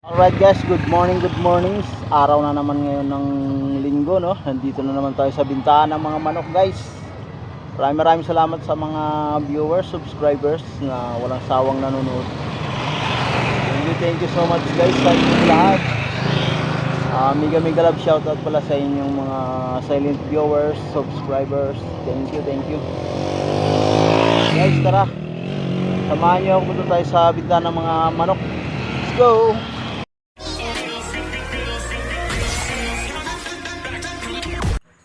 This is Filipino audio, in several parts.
Alright guys, good morning, good morning. Araw na naman ngayon ng linggo, no? Nandito na naman tayo sa bintahan ng mga manok guys. Maraming salamat sa mga viewers, subscribers na walang sawang nanonood. Thank you so much guys sa inyong lahat. Mega love shoutout pala sa inyong mga silent viewers, subscribers. Thank you. Guys, tara. Samahan niyo ako, punta tayo sa bintahan ng mga manok. Let's go!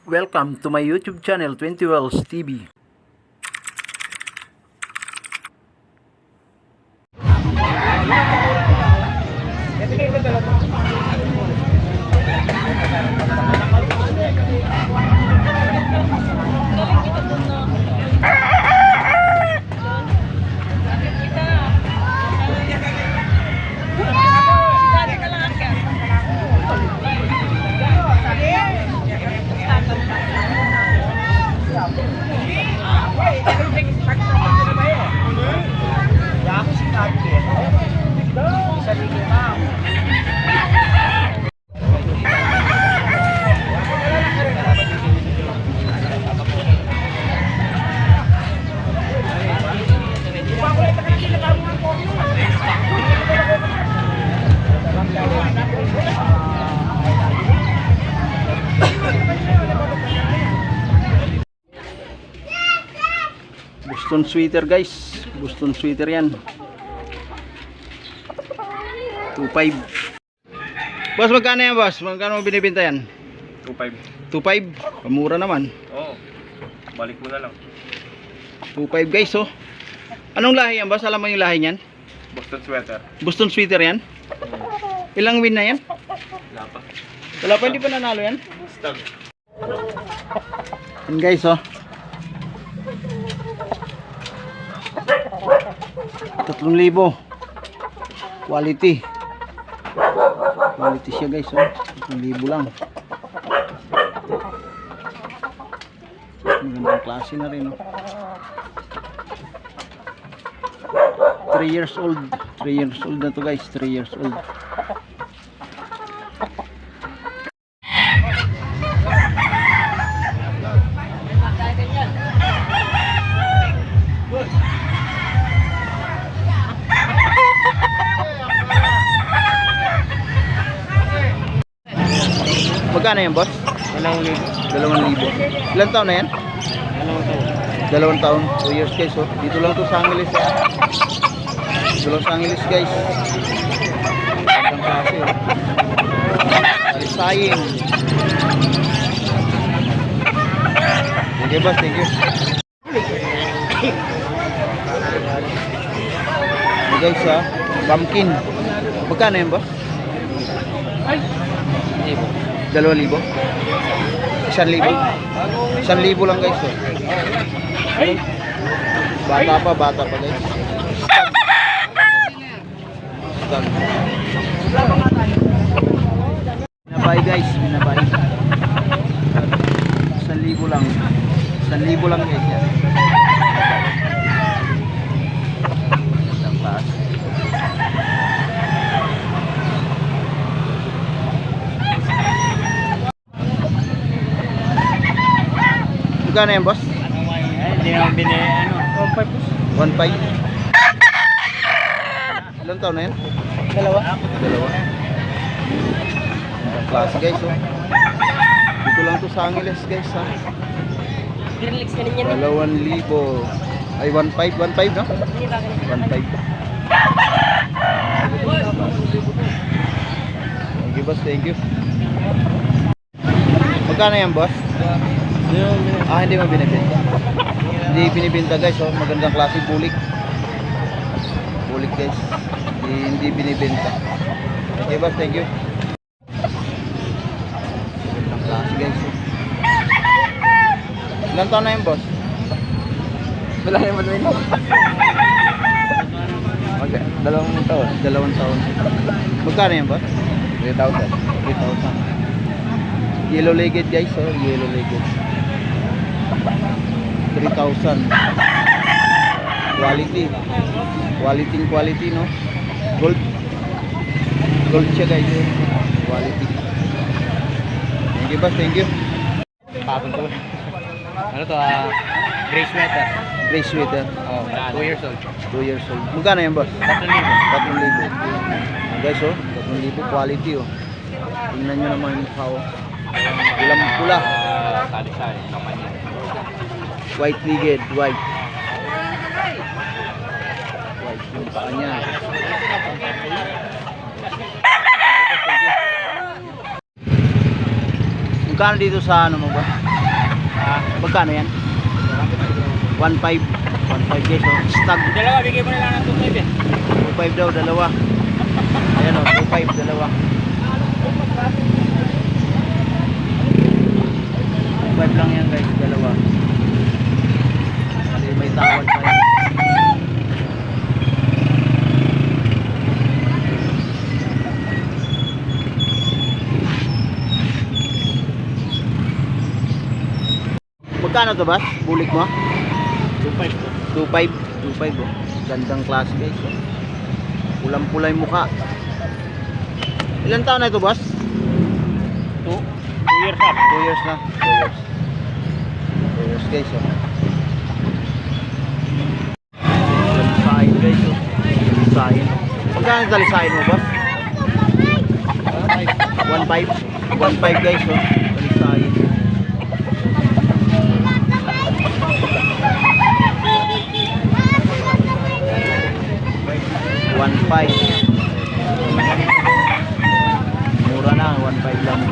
Welcome to my YouTube channel, 20 Wells TV. Boston sweater guys, Boston sweater yan. 2.5. Boss, magkano yan boss? Magkano mo binibenta yan? 2.5. 2.5? Pamura naman. Oo. Balik mo na lang. 2.5 guys, oh. Anong lahi yan boss? Alam mo yung lahi niyan? Boston sweater. Boston sweater yan? Ilang win na yan? Wala pa. Wala pa, hindi pa nanalo yan? Stag. Yan guys, oh. 3,000 quality siya guys, oh. 3,000 lang. Magandang klase na rin, oh. 3 years old na to guys, 3 years old. Magkano yan boss? 2,000. Ilan taon na yan? 2 taon. 2 years guys, oh. Dito lang to sa Angeles, eh. Dito lang sa Angeles guys. Magandang klase, oh. Alisaying. Thank you boss, thank you. Hey guys, ha, pumpkin. Magkano yan boss? 2,000? 1,000? 1,000 lang guys, oh. Bata pa guys. Stag. Binabay guys, binabay. 1,000 lang. 1,000 lang guys yan. Isang pass. Magkano yan boss? Hindi naman binili, 1.5. Ilang taon na yan? Dalawa. Ang klase guys, oh. Dito lang to sa Angeles guys, ha. 2,000. Ay 1.5 no? 1.5. Thank you boss, thank you. Magkano yan boss? Hindi mo binibenta. Hindi binibenta guys, oh. Magandang klase, bulik guys. Hindi binibenta. Okay boss, thank you. Magandang klase guys, oh. Ilang taon na yung boss? Wala naman win. Okay, 2 taon. 2 taon. Magkano yan boss? 3,000. 3,000. Yellow legged guys, oh. Yellow legged. 3,000. Quality, no? Gold. Gold siya guys. Quality. Thank you boss, thank you. Pagod ko. Ano to, gray sweater. Gray sweater. Oh, 2 years old. 2 years old. Magkano yan boss? 3,000. 3,000. Guys oh, 3,000 quality oh. Tingnan nyo naman yung mukha oh. Ulam pula. Talisay, kapanya. White legged, white. White yung paa niya. Magkano dito sa ano mo ba? Magkano yan? 1.5. 1.5 guys oh. Stag. Dalawa, bigay mo na lang ng 2,500 eh. 2.5 daw, dalawa. Ayan oh, 2.5, dalawa. 2.5 lang yan guys, dalawa. Kasi may tawad pa yan. Magkano to ba? Bulik mo? 2,500. 2.5 oh. Gandang klase guys oh. Pulang-pula yung mukha. Ilan taon na ito boss? 2 years up. 2 years na. 2 years guys oh. Talisayin guys oh. Talisayin. Magkano yung talisayin mo boss? 1.5. 1.5 guys oh. Talisayin. 1.5. Mura na, 1.5 lang.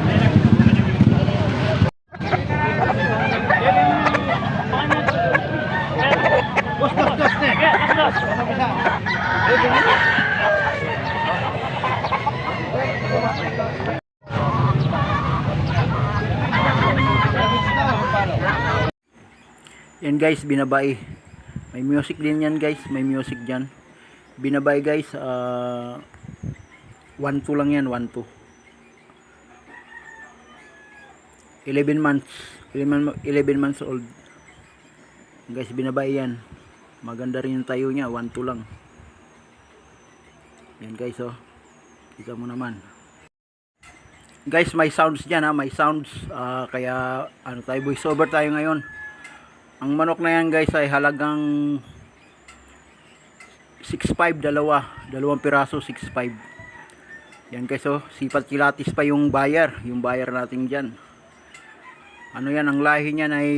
Yan guys, binabay. May music din yan guys, may music dyan. Binabay guys, 1.2 lang yan, 1.2. 11 months old. Guys, binabay yan. Maganda rin yung tayo niya, 1.2 lang. Yan guys oh. Kita mo naman. Guys, may sounds dyan ha, may sounds. Kaya ano tayo, voice over tayo ngayon. Ang manok na yan guys ay halagang 6.5, dalawang piraso, 6.5. Yan guys oh, sipat kilatis pa yung buyer natin dyan. Ano yan, ang lahi niyan ay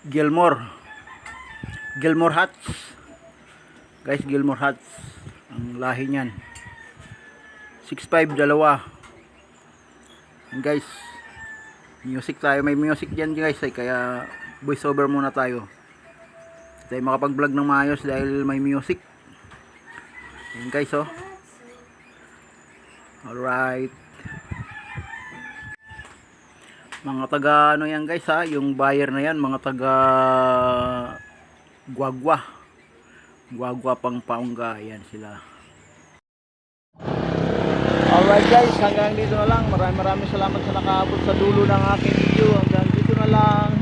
Gilmore Hats guys, Gilmore Hats ang lahi niyan. 6.5, dalawa. Yan guys, music tayo, may music dyan guys kaya voice over muna tayo. Tayo makapag-vlog ng maayos dahil may music. Yan guys oh. Alright. Mga taga ano yan guys ha, yung buyer na yan, mga taga Guagua Pampanga, yan sila. Alright guys, hanggang dito na lang. Maraming salamat sa nakaabot sa dulo ng aking video. Hanggang dito na lang.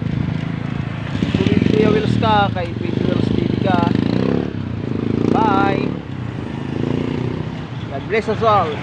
Kuya Wills ka, kay Pete Wills TV ka. Bye. God bless us all.